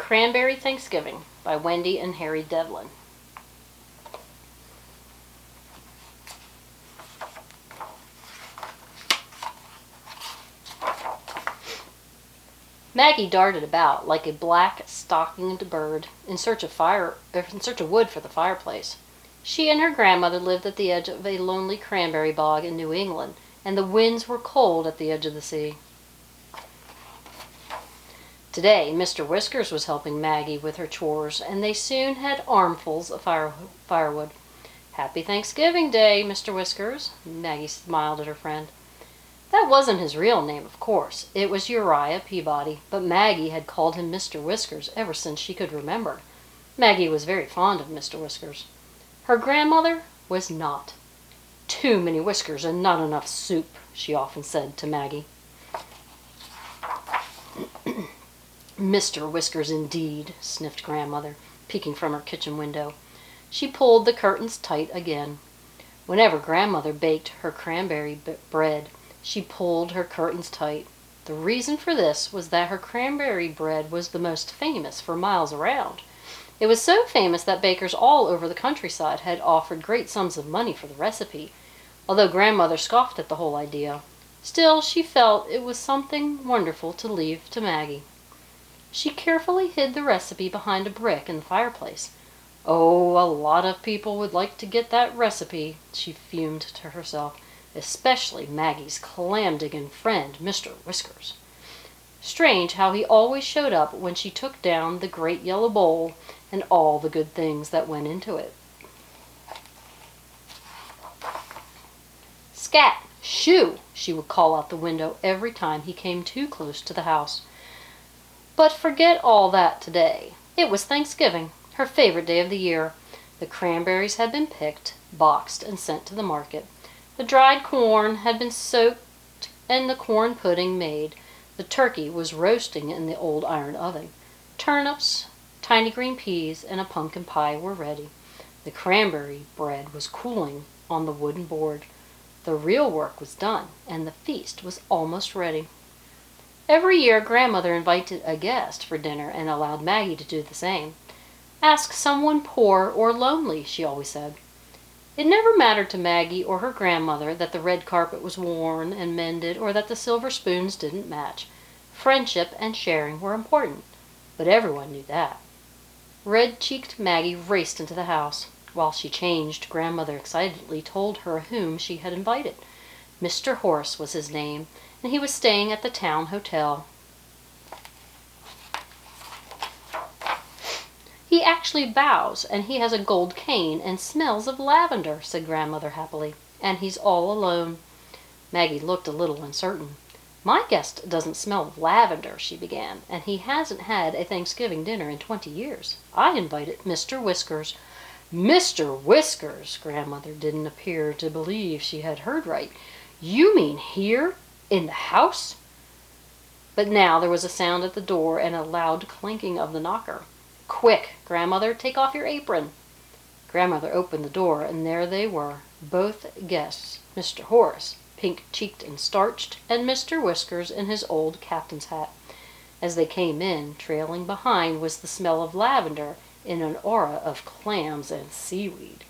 Cranberry Thanksgiving by Wende and Harry Devlin. Maggie darted about like a black-stockinged bird in search of wood for the fireplace. She and her grandmother lived at the edge of a lonely cranberry bog in New England, and the winds were cold at the edge of the sea. Today, Mr. Whiskers was helping Maggie with her chores, and they soon had armfuls of firewood. "Happy Thanksgiving Day, Mr. Whiskers," Maggie smiled at her friend. That wasn't his real name, of course. It was Uriah Peabody, but Maggie had called him Mr. Whiskers ever since she could remember. Maggie was very fond of Mr. Whiskers. Her grandmother was not. "Too many whiskers and not enough soup," she often said to Maggie. "Mr. Whiskers, indeed," sniffed Grandmother, peeking from her kitchen window. She pulled the curtains tight again. Whenever Grandmother baked her cranberry bread, she pulled her curtains tight. The reason for this was that her cranberry bread was the most famous for miles around. It was so famous that bakers all over the countryside had offered great sums of money for the recipe, although Grandmother scoffed at the whole idea. Still, she felt it was something wonderful to leave to Maggie. She carefully hid the recipe behind a brick in the fireplace. "Oh, a lot of people would like to get that recipe," she fumed to herself, "especially Maggie's clam-digging friend, Mr. Whiskers." Strange how he always showed up when she took down the great yellow bowl and all the good things that went into it. "Scat! Shoo!" she would call out the window every time he came too close to the house. But forget all that today. It was Thanksgiving, her favorite day of the year. The cranberries had been picked, boxed, and sent to the market. The dried corn had been soaked and the corn pudding made. The turkey was roasting in the old iron oven. Turnips, tiny green peas, and a pumpkin pie were ready. The cranberry bread was cooling on the wooden board. The real work was done, and the feast was almost ready. Every year, Grandmother invited a guest for dinner and allowed Maggie to do the same. "Ask someone poor or lonely," she always said. It never mattered to Maggie or her grandmother that the red carpet was worn and mended or that the silver spoons didn't match. Friendship and sharing were important, but everyone knew that. Red-cheeked Maggie raced into the house. While she changed, Grandmother excitedly told her whom she had invited. Mr. Horace was his name, and he was staying at the town hotel. "He actually bows, and he has a gold cane and smells of lavender," said Grandmother happily. "And he's all alone." Maggie looked a little uncertain. "My guest doesn't smell of lavender," she began, "and he hasn't had a Thanksgiving dinner in 20 years. I invited Mr. Whiskers." "Mr. Whiskers!" Grandmother didn't appear to believe she had heard right. "You mean here? In the house?" But now there was a sound at the door and a loud clanking of the knocker. "Quick, Grandmother, take off your apron." Grandmother opened the door, and there they were, both guests, Mr. Horace, pink-cheeked and starched, and Mr. Whiskers in his old captain's hat. As they came in, trailing behind was the smell of lavender in an aura of clams and seaweed.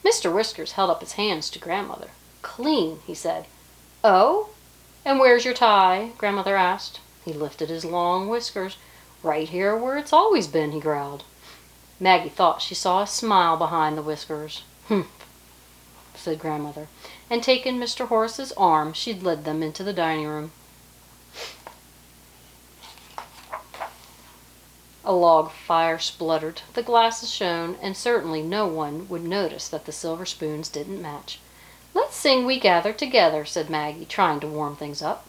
Mr. Whiskers held up his hands to Grandmother. "Clean," he said. "Oh? And where's your tie?" Grandmother asked. He lifted his long whiskers. "Right here where it's always been," he growled. Maggie thought she saw a smile behind the whiskers. "Humph," said Grandmother, and taking Mr. Horace's arm, she led them into the dining room. A log fire spluttered, the glasses shone, and certainly no one would notice that the silver spoons didn't match. "Let's sing 'We Gather Together,'" said Maggie, trying to warm things up.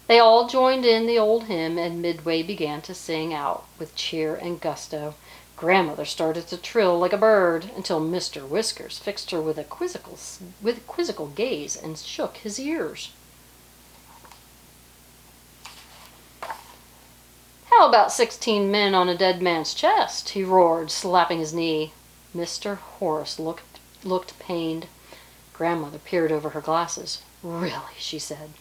They all joined in the old hymn, and midway began to sing out with cheer and gusto. Grandmother started to trill like a bird, until Mr. Whiskers fixed her with a quizzical gaze and shook his ears. "How about 16 men on a dead man's chest?" he roared, slapping his knee. Mr. Horace looked pained. Grandmother peered over her glasses. "Really," she said.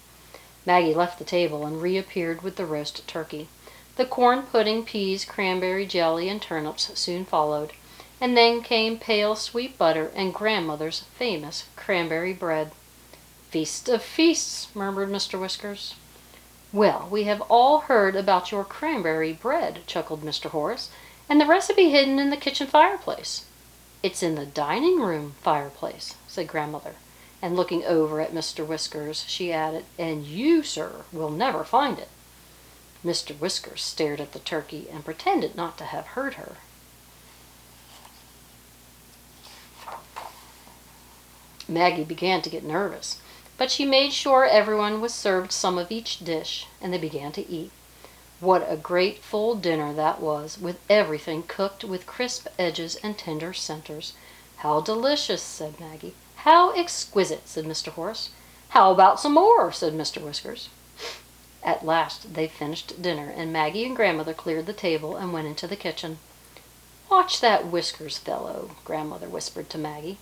Maggie left the table and reappeared with the roast turkey. The corn pudding, peas, cranberry jelly, and turnips soon followed, and then came pale sweet butter and grandmother's famous cranberry bread. "Feast of feasts," murmured Mr. Whiskers. "Well, we have all heard about your cranberry bread," chuckled Mr. Horace, "and the recipe hidden in the kitchen fireplace." "It's in the dining room fireplace," said Grandmother, and looking over at Mr. Whiskers, she added, "and you, sir, will never find it." Mr. Whiskers stared at the turkey and pretended not to have heard her. Maggie began to get nervous, but she made sure everyone was served some of each dish, and they began to eat. What a great full dinner that was, with everything cooked with crisp edges and tender centers. "How delicious," said Maggie. "How exquisite," said Mr. Horace. "How about some more?" said Mr. Whiskers. At last they finished dinner, and Maggie and Grandmother cleared the table and went into the kitchen. "Watch that Whiskers fellow," Grandmother whispered to Maggie.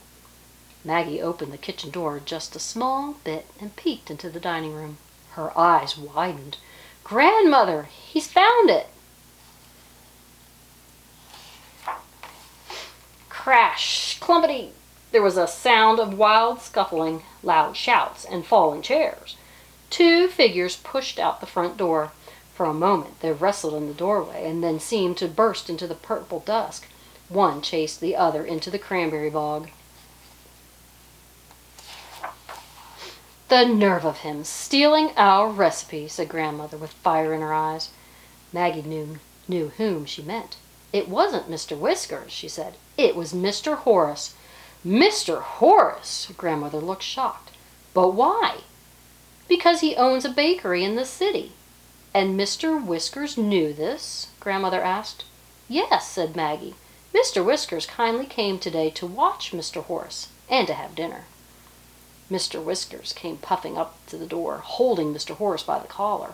Maggie opened the kitchen door just a small bit and peeked into the dining room. Her eyes widened. "Grandmother, he's found it!" Crash! Clumpity! There was a sound of wild scuffling, loud shouts, and falling chairs. 2 figures pushed out the front door. For a moment they wrestled in the doorway, and then seemed to burst into the purple dusk. One chased the other into the cranberry bog. "The nerve of him, stealing our recipe," said Grandmother with fire in her eyes. Maggie knew whom she meant. "It wasn't Mr. Whiskers," she said. "It was Mr. Horace." "Mr. Horace!" Grandmother looked shocked. "But why?" "Because he owns a bakery in the city." "And Mr. Whiskers knew this?" Grandmother asked. "Yes," said Maggie. "Mr. Whiskers kindly came today to watch Mr. Horace and to have dinner." Mr. Whiskers came puffing up to the door, holding Mr. Horace by the collar.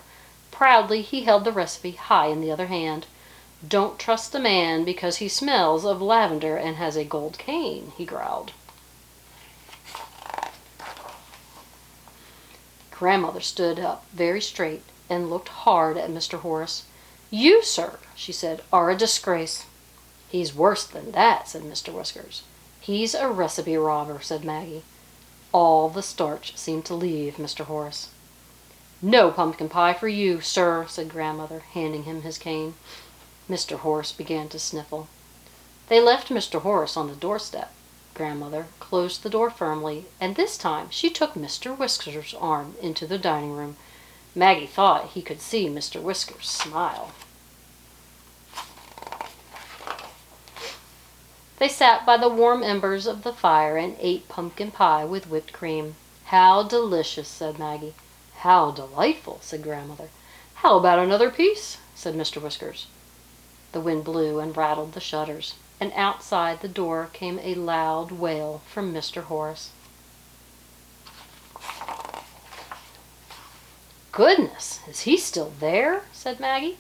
Proudly he held the recipe high in the other hand. "Don't trust a man because he smells of lavender and has a gold cane," he growled. Grandmother stood up very straight and looked hard at Mr. Horace. "You, sir," she said, "are a disgrace." "He's worse than that," said Mr. Whiskers. "He's a recipe robber," said Maggie. All the starch seemed to leave Mr. Horace. "No pumpkin pie for you, sir," said Grandmother, handing him his cane. Mr. Horace began to sniffle. They left Mr. Horace on the doorstep. Grandmother closed the door firmly, and this time she took Mr. Whiskers' arm into the dining room. Maggie thought he could see Mr. Whiskers smile. They sat by the warm embers of the fire and ate pumpkin pie with whipped cream. "How delicious," said Maggie. "How delightful," said Grandmother. "How about another piece?" said Mr. Whiskers. The wind blew and rattled the shutters, and outside the door came a loud wail from Mr. Horace. "Goodness, is he still there?" said Maggie.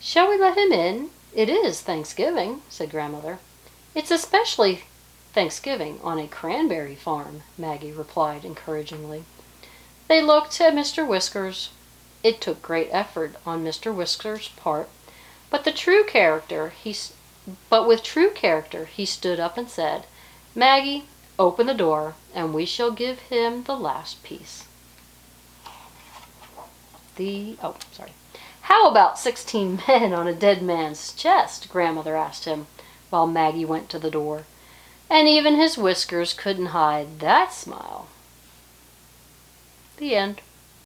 "Shall we let him in? It is Thanksgiving," said Grandmother. "It's especially Thanksgiving on a cranberry farm," Maggie replied encouragingly. They looked at Mr. Whiskers. It took great effort on Mr. Whiskers' part, but with true character he stood up and said, "Maggie, open the door, and we shall give him the last piece." "How about 16 men on a dead man's chest?" Grandmother asked him, while Maggie went to the door. And even his whiskers couldn't hide that smile. The end.